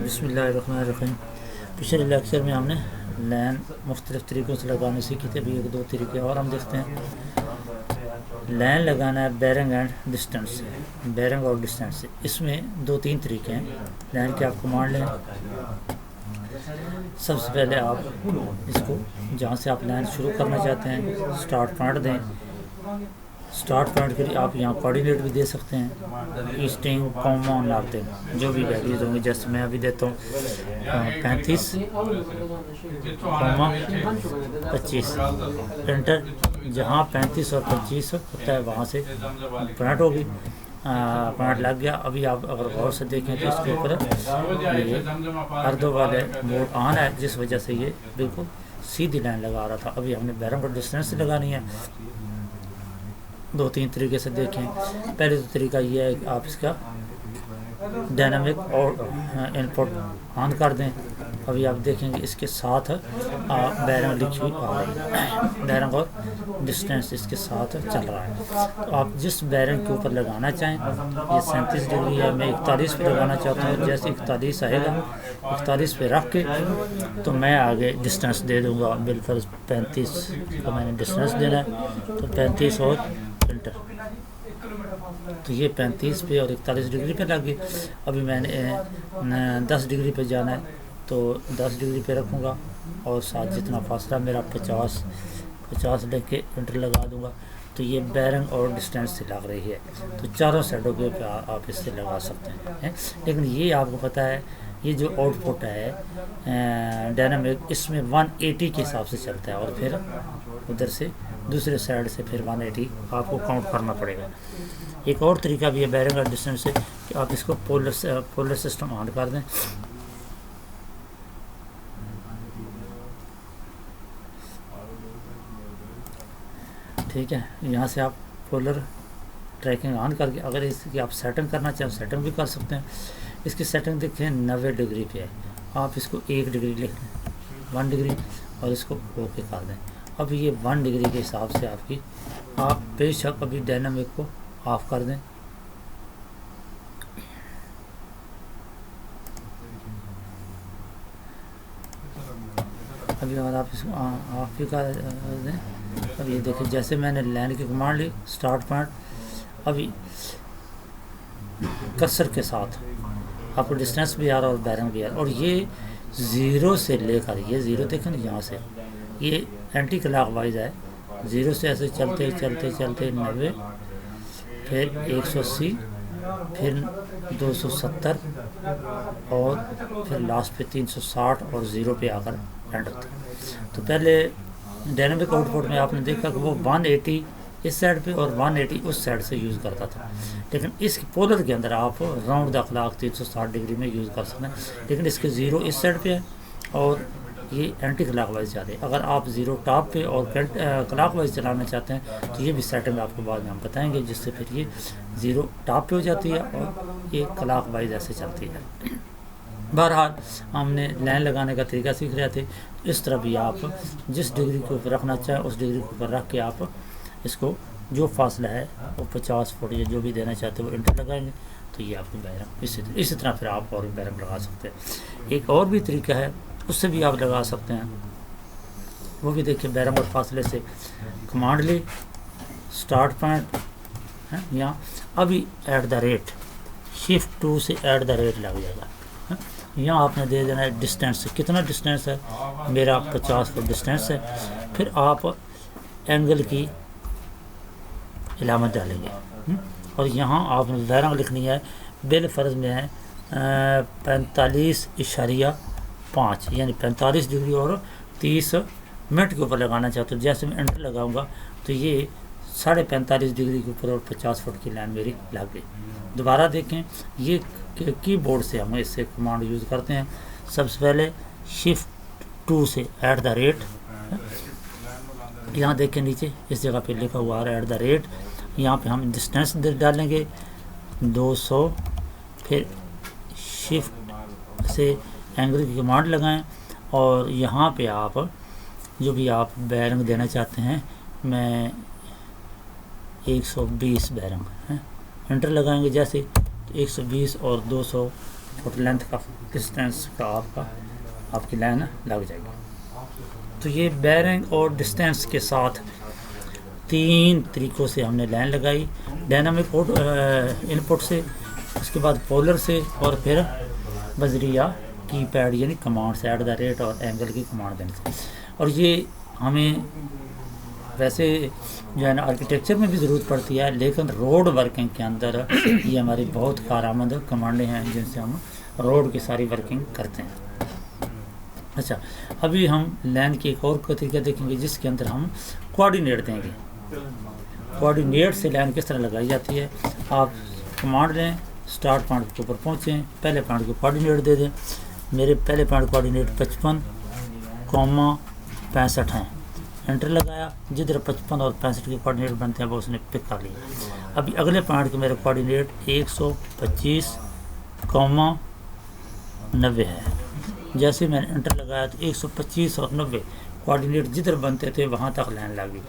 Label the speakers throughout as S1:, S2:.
S1: बिस्मिल्लाहिर्रहमानिर्रहीम। पिछले लेक्चर में हमने लाइन मुख्तलिफ़ तरीक़ों से लगाने सीखी थे। अभी एक दो तरीके और हम देखते हैं। लाइन लगाना है बैरिंग एंड डिस्टेंस से, बैरिंग और डिस्टेंस से। इसमें दो तीन तरीके हैं। लाइन के आप कमांड लें। सबसे पहले आप इसको जहाँ से आप लाइन शुरू करना चाहते हैं स्टार्ट पॉइंट दें। स्टार्ट पॉइंट के लिए आप यहाँ कोऑर्डिनेट भी दे सकते हैं, ईस्टिंग, कॉमा, नॉर्थिंग, जो भी वैल्यूज होंगी। जैसे मैं अभी देता हूँ 35,25 एंटर। जहाँ 35 और 25 होता है वहाँ से पॉइंट होगी, पॉइंट लग गया। अभी आप अगर गौर से देखें तो इसके ऊपर ये अर्धों वाले मोड ऑन है, जिस वजह से ये बिल्कुल सीधी लाइन लगा रहा था। अभी हमने बैरिंग और डिस्टेंस लगानी है। दो तीन तरीके से देखें। पहले तो तरीका ये है कि आप इसका डायनामिक और इनपुट ऑन कर दें। अभी आप देखेंगे इसके साथ बैरिंग लिखी हुई आ रही है, बैरिंग और डिस्टेंस इसके साथ चल रहा है। तो आप जिस बैरिंग के ऊपर लगाना चाहें, ये 37 डिग्री है, मैं 41 पे लगाना चाहता हूँ। जैसे 41 आएगा, 41 पे रख के तो मैं आगे डिस्टेंस दे दूँगा। बिलफर्ज 35 का मैंने डिस्टेंस देना है, तो 35 और एंटर। तो ये 35 पे और 41 डिग्री पे लग गई। अभी मैंने 10 डिग्री पे जाना है, तो 10 डिग्री पे रखूँगा और साथ जितना फासला मेरा 50 लेके एंटर लगा दूँगा। तो ये बैरिंग और डिस्टेंस से लग रही है। तो चारों साइडों के पे आप इससे लगा सकते हैं। लेकिन ये आपको पता है, ये जो आउटपुट है डायनामिक, इसमें 180 के हिसाब से चलता है और फिर उधर से दूसरे साइड से फिर 180 आपको काउंट करना पड़ेगा। एक और तरीका भी है बैरिंग और डिस्टेंस से कि आप इसको पोलर सिस्टम ऑन कर दें। ठीक है, यहाँ से आप पोलर ट्रैकिंग ऑन करके अगर इसकी आप सेटिंग करना चाहें सेटिंग भी कर सकते हैं। इसकी सेटिंग देखें 90 डिग्री पे है। आप इसको 1 डिग्री लिख लें, 1 डिग्री, और इसको ओके कर दें। अब ये 1 डिग्री के हिसाब से आपकी, आप बेशक अभी डायनामिक को ऑफ कर दें। अभी अगर आप इसको ऑफ भी कर दें। अब ये देखिए, जैसे मैंने लाइन की कमांड ली स्टार्ट पॉइंट, अभी कर्सर के साथ आपको डिस्टेंस भी आ रहा और बैरिंग भी आ रहा। और ये ज़ीरो से लेकर, ये ज़ीरो देखें यहाँ से, ये एंटी क्लॉक वाइज है। ज़ीरो से ऐसे चलते चलते चलते 90, फिर 180, फिर 270 और फिर लास्ट पे 360 और ज़ीरो पे आकर एंड होता है। तो पहले डायनामिक आउटपुट में आपने देखा कि वो 180 इस साइड पे और 180 उस साइड से यूज़ करता था। लेकिन इस पोलर के अंदर आप राउंड द क्लॉक 360 डिग्री में यूज़ कर सकते हैं। लेकिन इसके ज़ीरो इस साइड पे है और ये एंटी क्लॉक वाइज जाते हैं। अगर आप ज़ीरो टॉप पे और क्लॉक वाइज चलाना चाहते हैं तो ये भी सेटिंग आपको बाद में हम बताएंगे, जिससे फिर ये ज़ीरो टॉप पे हो जाती है और ये क्लॉक वाइज ऐसे चलती है। बहरहाल हमने लाइन लगाने का तरीका सीख रहे थे। इस तरह भी आप जिस डिग्री के ऊपर रखना चाहें उस डिग्री के ऊपर रख के आप इसको जो फासला है वो 50 फुट या जो भी देना चाहते हो वो इंटर लगाएंगे। तो ये आपको बैरिंग इसी तरह फिर आप और बैरिंग लगा सकते हैं। एक और भी तरीका है, उससे भी आप लगा सकते हैं। वो भी देखिए, बैरिंग और फासले से कमांड ली स्टार्ट पॉइंट है यहाँ। अभी एट द रेट शिफ्ट 2 से एट द रेट लग जाएगा। यहाँ आपने दे देना है डिस्टेंस से, कितना डिस्टेंस है मेरा 50 फुट डिस्टेंस है। फिर आप एंगल की इलामत डालेंगे और यहाँ आपने बैरिंग लिखनी है। बिल फर्ज में है 45.5 यानी 45 डिग्री और 30 मिनट के ऊपर लगाना चाहते हो। जैसे मैं एंटर लगाऊंगा तो ये 45.5 डिग्री के ऊपर और 50 फुट की लाइन मेरी लग गई। दोबारा देखें, ये कीबोर्ड से हम इससे कमांड यूज़ करते हैं। सबसे पहले शिफ्ट 2 से एट द रेट, यहाँ देखें नीचे इस जगह पे लिखा हुआ है एट द रेट। यहाँ पे हम डिस्टेंस डालेंगे 200, फिर शिफ्ट से एंगल की कमांड लगाएं और यहाँ पे आप जो भी आप बैरिंग देना चाहते हैं, मैं 120 बैरिंग है एंटर लगाएंगे। जैसे 120 और 200 फुट लेंथ का डिस्टेंस का आपकी लाइन लग जाएगी। तो ये बेयरिंग और डिस्टेंस के साथ 3 तरीक़ों से हमने लाइन लगाई, डायनामिक इनपुट से, उसके बाद पोलर से, और फिर बजरिया कीपैड यानी कमांड से @ और एंगल की कमांड देने से। और ये हमें वैसे जो है ना आर्किटेक्चर में भी ज़रूरत पड़ती है, लेकिन रोड वर्किंग के अंदर ये हमारी बहुत कारआमद कमांडें हैं जिनसे हम रोड की सारी वर्किंग करते हैं। अच्छा, अभी हम लाइन की एक और तरीका देखेंगे जिसके अंदर हम कोऑर्डिनेट देंगे। कोऑर्डिनेट से लाइन किस तरह लगाई जाती है। आप कमांड लें, स्टार्ट पॉइंट के ऊपर पहुँचें, पहले पॉइंट को कोऑर्डिनेट दे दें। मेरे पहले पॉइंट कोऑर्डिनेट 55,65 हैं, एंटर लगाया, जिधर 55 और 65 के कोऑर्डिनेट बनते हैं वो उसने पिक कर लिया। अभी अगले पॉइंट के मेरे कोऑर्डिनेट 125,90 है। जैसे मैंने एंटर लगाया तो 125 और 90 कोऑर्डिनेट जिधर बनते थे वहाँ तक लाइन लगी।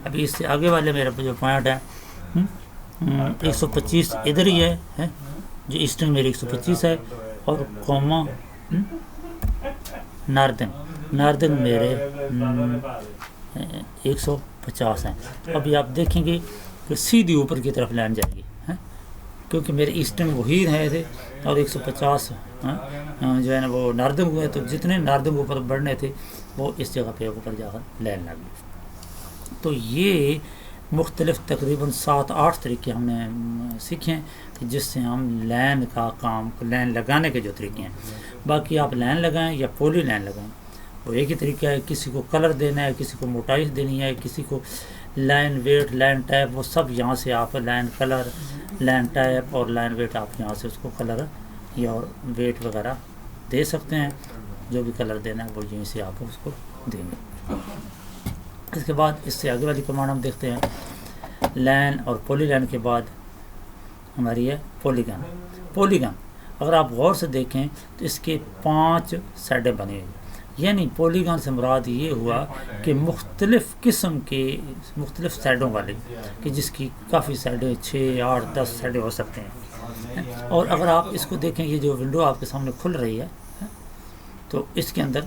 S1: अभी इससे आगे वाले मेरा जो पॉइंट है 125 इधर ही है जो ईस्टर्न मेरी 125 है, और कॉमा नार्दर्न मेरे 150 हैं। अभी आप देखेंगे कि सीधी ऊपर की तरफ लाइन जाएगी है, क्योंकि मेरे ईस्टर्न वही रहे थे और 150 जो है ना वो नार्दर्न हुए, तो जितने नार्दर्न ऊपर बढ़ने थे वो इस जगह पे ऊपर जाकर लाइन लगी। तो ये मुख्तलिफ तकरीबन 7-8 तरीके हमने सीखे हैं कि जिससे हम लाइन का काम, लाइन लगाने के जो तरीके हैं, बाकी आप लाइन लगाएं या पॉली लाइन लगाएं वो एक ही तरीका है। किसी को कलर देना है, किसी को मोटाई देनी है, किसी को लाइन वेट, लाइन टाइप, वो सब यहाँ से आप लाइन कलर, लाइन टाइप और लाइन वेट आप यहाँ से उसको कलर या और वेट वगैरह दे सकते हैं। जो भी कलर देना है वो यहीं से आप उसको देंगे। इसके बाद इससे आगे वाली कमांड हम देखते हैं। लाइन और पॉली लाइन के बाद हमारी है पॉलीगन। पॉलीगन अगर आप गौर से देखें तो इसके 5 साइडें बनी हुई, यानी पॉलीगन से मुराद ये हुआ कि मुख्तलिफ़ किस्म के मुख्तलिफ़ साइडों वाले, कि जिसकी काफ़ी साइडें 6, 8, 10 साइडें हो सकते हैं। और अगर आप इसको देखें, ये जो विंडो आपके सामने खुल रही है तो इसके अंदर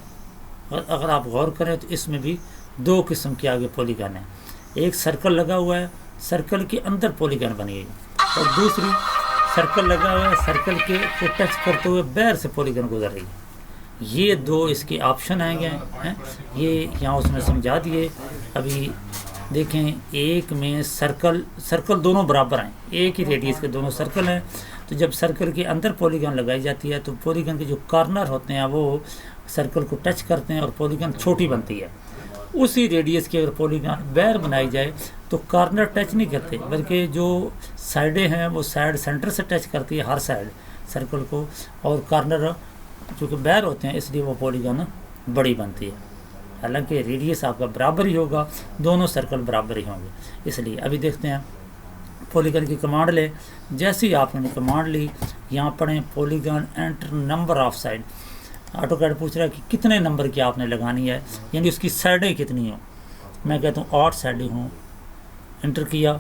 S1: अगर आप गौर करें तो इसमें भी 2 किस्म के आगे पॉलीगन है। एक सर्कल लगा हुआ है, सर्कल के अंदर पॉलीगन बनी है, और दूसरी सर्कल लगा हुआ है, सर्कल के को टच करते हुए बाहर से पॉलीगन गुजर रही है। ये 2 इसके ऑप्शन आएंगे हैं, ये यहाँ उसने समझा दिए। अभी देखें, एक में सर्कल दोनों बराबर हैं, एक ही रेडियस के दोनों सर्कल हैं। तो जब सर्कल के अंदर पॉलीगन लगाई जाती है तो पॉलीगन के जो कॉर्नर होते हैं वो सर्कल को टच करते हैं और पॉलीगन छोटी बनती है। उसी रेडियस की अगर पॉलीगन बाहर बनाई जाए तो कॉर्नर टच नहीं करते, बल्कि जो साइडें हैं वो साइड सेंटर से टच करती है हर साइड सर्कल को, और कॉर्नर चूँकि बाहर होते हैं इसलिए वो पॉलीगन बड़ी बनती है। हालांकि रेडियस आपका बराबर ही होगा, दोनों सर्कल बराबर ही होंगे। इसलिए अभी देखते हैं पॉलीगन की कमांड ले। जैसे ही आपने कमांड ली, यहाँ पढ़ें polygon enter number of side. AutoCAD पूछ रहा है कि कितने नंबर की आपने लगानी है, यानी उसकी साइडें कितनी हो। मैं कहता हूँ 8 साइडें हों। एंटर किया,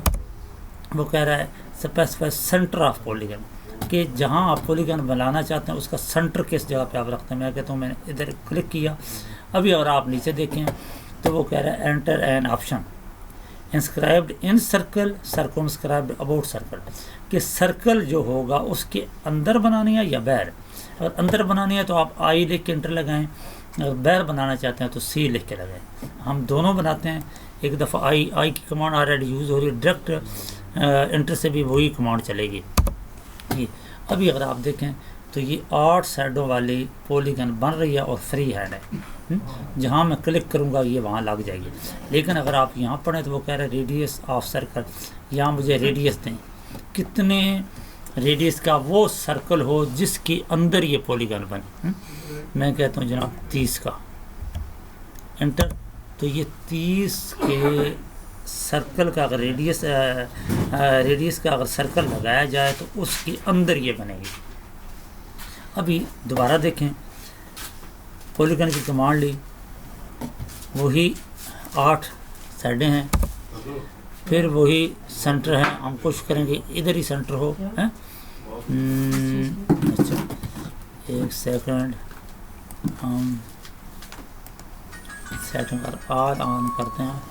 S1: वो कह रहा है स्पेसिफाई सेंटर ऑफ पॉलीगन, कि जहाँ आप पॉलीगन बनाना चाहते हैं उसका सेंटर किस जगह पे आप रखते हैं। मैं कहता हूँ मैंने इधर क्लिक किया। अभी अगर आप नीचे देखें तो वो कह रहा है enter an option inscribed in circle circumscribed about circle, कि सर्कल जो होगा उसके अंदर बनानी है या बाहर। अगर अंदर बनानी है तो आप आई लिख के एंटर लगाएं, अगर बाहर बनाना चाहते हैं तो सी लिख के लगाएं। हम दोनों बनाते हैं। एक दफ़ा आई की कमांड ऑलरेडी यूज़ हो रही है, डायरेक्ट एंटर से भी वही कमांड चलेगी। अभी अगर आप देखें तो ये 8 साइडों वाली पॉलीगन बन रही है और फ्री हैंड है। जहाँ मैं क्लिक करूँगा ये वहाँ लग जाएगी। लेकिन अगर आप यहाँ पढ़ें तो वो कह रहे हैं रेडियस ऑफ सर्कल, यहाँ मुझे रेडियस दें, कितने रेडियस का वो सर्कल हो जिसके अंदर ये पॉलीगन बने। मैं कहता हूँ जनाब 30 का, एंटर। तो ये 30 के सर्कल का अगर रेडियस का अगर सर्कल लगाया जाए तो उसके अंदर ये बनेगी। अभी दोबारा देखें, पॉलीगन की कमांड ली, वही 8 साइडें हैं, फिर वही सेंटर है। हम कोशिश करेंगे इधर ही सेंटर हो, हैं। अच्छा, एक सेकंड, हम सेटिंग पर ऑल ऑन करते हैं।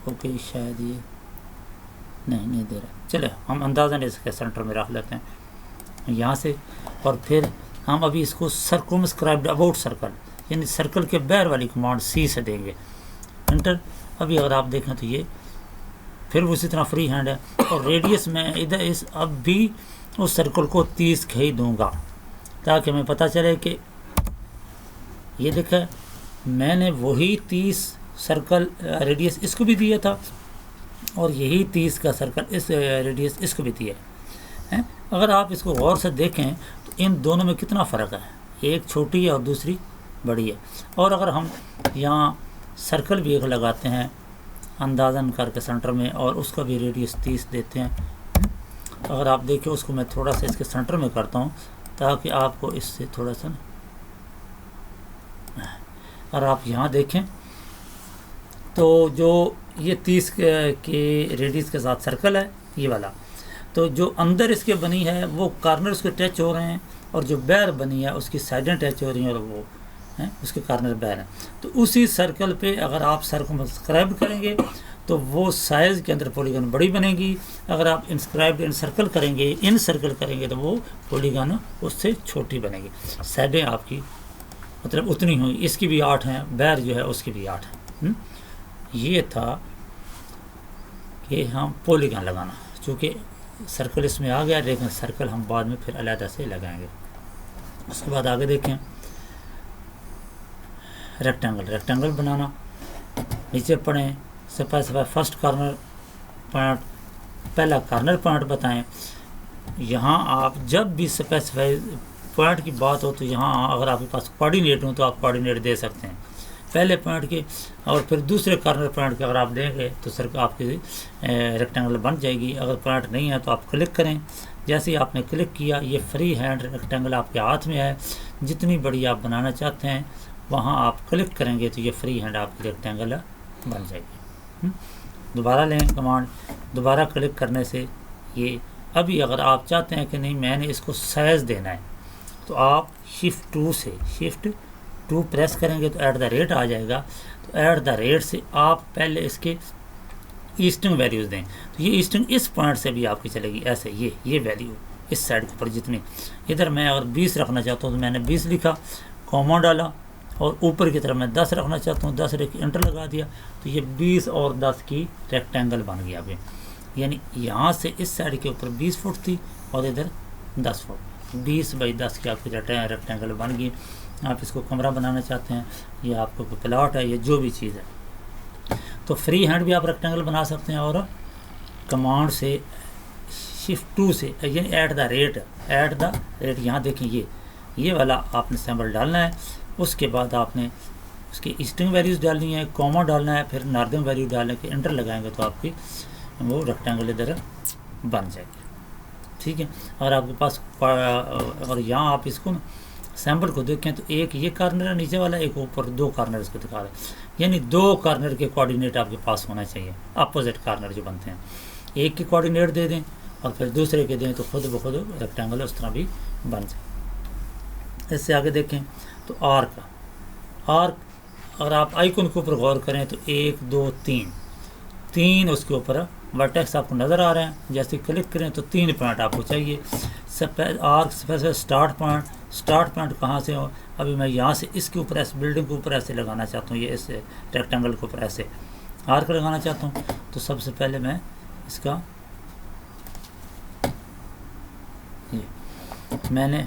S1: ओके, शायद ये नहीं दे रहा। चले हम अंदाज़न इसके सेंटर में रख लेते हैं यहाँ से, और फिर हम अभी इसको सर्कमस्क्राइब्ड अबाउट सर्कल, यानी सर्कल के बाहर वाली कमांड सी से देंगे, एंटर। अभी अगर आप देखें तो ये फिर उसी तरह फ्री हैंड है, और रेडियस में इधर इस अब भी उस सर्कल को 30 खी दूंगा, ताकि हमें पता चले कि ये देखें मैंने वही 30 सर्कल रेडियस इसको भी दिया था, और यही 30 का सर्कल इस रेडियस इसको भी दिया है। अगर आप इसको गौर से देखें तो इन दोनों में कितना फ़र्क है, एक छोटी है और दूसरी बड़ी है। और अगर हम यहाँ सर्कल भी एक लगाते हैं अंदाज़न करके सेंटर में, और उसका भी रेडियस 30 देते हैं। अगर आप देखें उसको मैं थोड़ा सा इसके सेंटर में करता हूँ, ताकि आपको इससे थोड़ा सा, और आप यहाँ देखें तो जो ये 30 के रेडियस के साथ सर्कल है ये वाला, तो जो अंदर इसके बनी है वो कार्नर उसके टच हो रहे हैं, और जो बाहर बनी है उसकी साइडें टच हो रही हैं, और वो हैं उसके कार्नर बाहर हैं। तो उसी सर्कल पे अगर आप सर्कमस्क्राइब करेंगे तो वो साइज़ के अंदर पॉलीगन बड़ी बनेगी। अगर आप इंस्क्राइब्ड इन सर्कल करेंगे, इन सर्कल करेंगे, तो वो पॉलीगन उससे छोटी बनेगी। साइडें आपकी मतलब उतनी हुई, इसकी भी 8 हैं, बाहर जो है उसकी भी 8 है। ये था कि हम पॉलीगन लगाना, चूँकि सर्कल इसमें आ गया, लेकिन सर्कल हम बाद में फिर अलग से लगाएंगे। उसके बाद आगे देखें रेक्टेंगल बनाना। नीचे पढ़ें स्पेसिफाई फर्स्ट कार्नर पॉइंट, पहला कार्नर पॉइंट बताएं। यहाँ आप जब भी स्पेसिफाई पॉइंट की बात हो तो यहाँ अगर आपके पास कोऑर्डिनेट हो तो आप कोऑर्डिनेट दे सकते हैं पहले पॉइंट के, और फिर दूसरे कार्नर पॉइंट के अगर आप देंगे तो सर आपकी रेक्टेंगल बन जाएगी। अगर पॉइंट नहीं है तो आप क्लिक करें। जैसे ही आपने क्लिक किया ये फ्री हैंड रेक्टेंगल आपके हाथ में है, जितनी बड़ी आप बनाना चाहते हैं वहाँ आप क्लिक करेंगे तो ये फ्री हैंड आपकी रेक्टेंगल बन जाएगी। दोबारा लें कमांड, दोबारा क्लिक करने से ये, अभी अगर आप चाहते हैं कि नहीं मैंने इसको साइज़ देना है तो आप शिफ्ट टू प्रेस करेंगे तो ऐट द रेट आ जाएगा। तो ऐट द रेट से आप पहले इसके ईस्टिंग वैल्यूज़ दें, तो ये ईस्टिंग इस पॉइंट से भी आपकी चलेगी ऐसे, ये वैल्यू इस साइड के ऊपर जितनी, इधर मैं अगर 20 रखना चाहता हूँ तो मैंने 20 लिखा, कॉमा डाला, और ऊपर की तरफ मैं 10 रखना चाहता हूँ 10 रख एंटर लगा दिया, तो ये 20 और 10 की रेक्टेंगल बन गया अभी। यानी यहाँ से इस साइड के ऊपर 20 फुट थी और इधर 10 फुट, 20 बाई 10 की आपकी रेक्टेंगल बन गई। आप इसको कमरा बनाना चाहते हैं, ये आपको प्लॉट है, ये जो भी चीज़ है, तो फ्री हैंड भी आप रेक्टेंगल बना सकते हैं। और कमांड से शिफ्ट टू से यानी ऐट द रेट यहाँ देखें ये वाला आपने सिंबल डालना है। उसके बाद आपने उसकी ईस्टिंग वैल्यूज़ डालनी है, कॉमा डालना है, फिर नॉर्दर्न वैल्यू डालने के एंटर लगाएंगे तो आपकी वो रेक्टेंगल इधर बन जाएगी। ठीक है। अगर आपके पास अगर यहाँ आप इसको सैम्पल को देखें तो एक ये कार्नर है नीचे वाला, एक ऊपर, 2 कार्नर इसको दिखा रहे हैं, यानी 2 कार्नर के कोऑर्डिनेट आपके पास होना चाहिए। अपोजिट कार्नर जो बनते हैं, एक के कोऑर्डिनेट दे दें और फिर दूसरे के दें तो खुद ब खुद रेक्टेंगल उस तरह भी बन जाए। इससे आगे देखें तो आर्क अगर आप आइकन के ऊपर गौर करें तो 1 2 3 उसके ऊपर वर्टेक्स आपको नज़र आ रहे हैं। जैसे क्लिक करें तो 3 पॉइंट आपको चाहिए। आर्क स्पेसिफाई स्टार्ट पॉइंट कहाँ से हो, अभी मैं यहाँ से इसके ऊपर ऐसे बिल्डिंग के ऊपर ऐसे लगाना चाहता हूँ, ये इस रेक्टेंगल के ऊपर ऐसे आर्क लगाना चाहता हूँ। तो सबसे पहले मैं इसका मैंने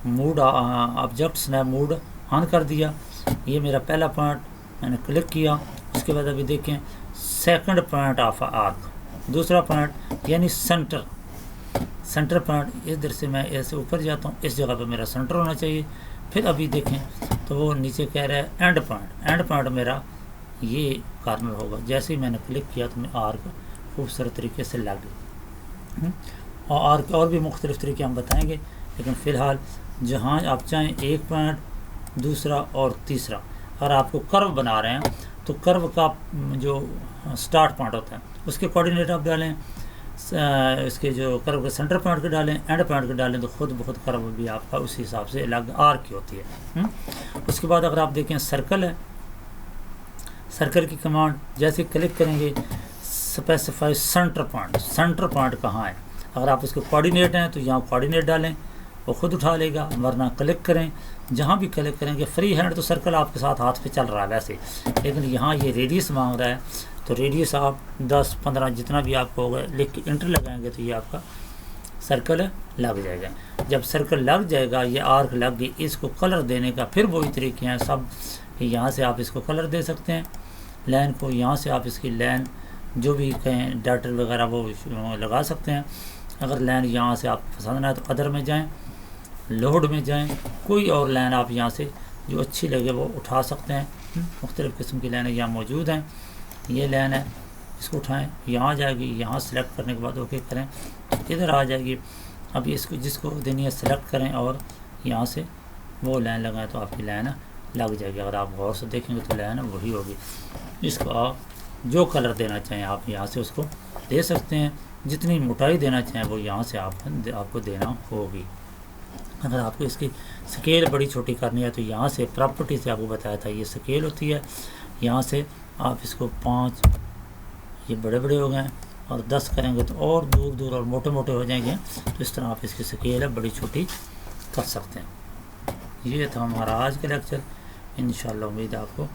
S1: mood object snap mood on कर दिया। ये मेरा पहला पॉइंट मैंने क्लिक किया। उसके बाद अभी देखें सेकंड पॉइंट ऑफ आर्क, दूसरा पॉइंट यानी सेंटर पॉइंट, इधर से मैं ऐसे ऊपर जाता हूँ, इस जगह पे मेरा सेंटर होना चाहिए। फिर अभी देखें तो वो नीचे कह रहा है एंड पॉइंट मेरा ये कार्नर होगा। जैसे ही मैंने क्लिक किया तो मैं आर्क खूबसूरत तरीके से लग गई। और आर्क और भी मुख्तलिफ तरीके हम बताएंगे, लेकिन फ़िलहाल जहाँ आप चाहें एक पॉइंट, दूसरा और तीसरा। अगर आपको कर्व बना रहे हैं तो कर्व का जो स्टार्ट पॉइंट होता है उसके कोऑर्डिनेट आप डालें, اس کے جو کرو کے سینٹر پوائنٹ کے ڈالیں، اینڈ پوائنٹ کے ڈالیں، تو خود بخود کرو بھی آپ کا اسی حساب سے الگ آرک کی ہوتی ہے۔ اس کے بعد اگر آپ دیکھیں سرکل ہے، سرکل کی کمانڈ جیسے کلک کریں گے specify centre point, centre point کہاں ہے۔ اگر آپ اس کے کوآرڈینیٹ ہیں تو یہاں کوآرڈینیٹ ڈالیں، وہ خود اٹھا لے گا، ورنہ کلک کریں، جہاں بھی کلک کریں گے۔ فری ہینڈ تو سرکل آپ کے ساتھ ہاتھ پہ چل رہا ہے ویسے، لیکن یہاں یہ ریڈیس مانگ رہا ہے، تو ریڈیس آپ 10 15 جتنا بھی آپ کو ہوگا لکھ کے انٹر لگائیں گے تو یہ آپ کا سرکل لگ جائے گا۔ جب سرکل لگ جائے گا، یہ آرک لگ گئی، اس کو کلر دینے کا پھر وہی طریقے ہیں سب، یہاں سے آپ اس کو کلر دے سکتے ہیں، لائن کو یہاں سے آپ اس کی لائن جو بھی کہیں ڈاٹر وغیرہ وہ لگا سکتے ہیں۔ اگر لائن یہاں سے آپ پسند نہ ہے تو ادر میں جائیں، لوڈ میں جائیں، کوئی اور لائن آپ یہاں سے جو اچھی لگے وہ اٹھا سکتے ہیں۔ مختلف قسم کی لائنیں یہاں موجود ہیں، یہ لائن ہے، اس کو اٹھائیں، یہاں جائے گی، یہاں سلیکٹ کرنے کے بعد اوکے کریں، ادھر آ جائے گی۔ اب اس کو جس کو دینی ہے سلیکٹ کریں اور یہاں سے وہ لائن لگائیں تو آپ کی لائن لگ جائے گی۔ اگر آپ غور سے دیکھیں گے تو لائن وہی ہوگی۔ اس کو آپ جو کلر دینا چاہیں آپ یہاں سے اس کو دے سکتے ہیں، جتنی موٹائی دینا چاہیں وہ یہاں سے آپ کو دینا ہوگی۔ اگر آپ کو اس کی سکیل بڑی چھوٹی کرنی ہے تو یہاں سے پراپرٹی سے آپ کو بتایا تھا یہ سکیل ہوتی ہے، یہاں سے آپ اس کو 5 یہ بڑے بڑے ہو گئے اور 10 کریں گے تو اور دور دور اور موٹے موٹے ہو جائیں گے، تو اس طرح آپ اس کی سکیل ہے بڑی چھوٹی کر سکتے ہیں۔ یہ تھا ہمارا آج کا لیکچر، انشاءاللہ امید آپ کو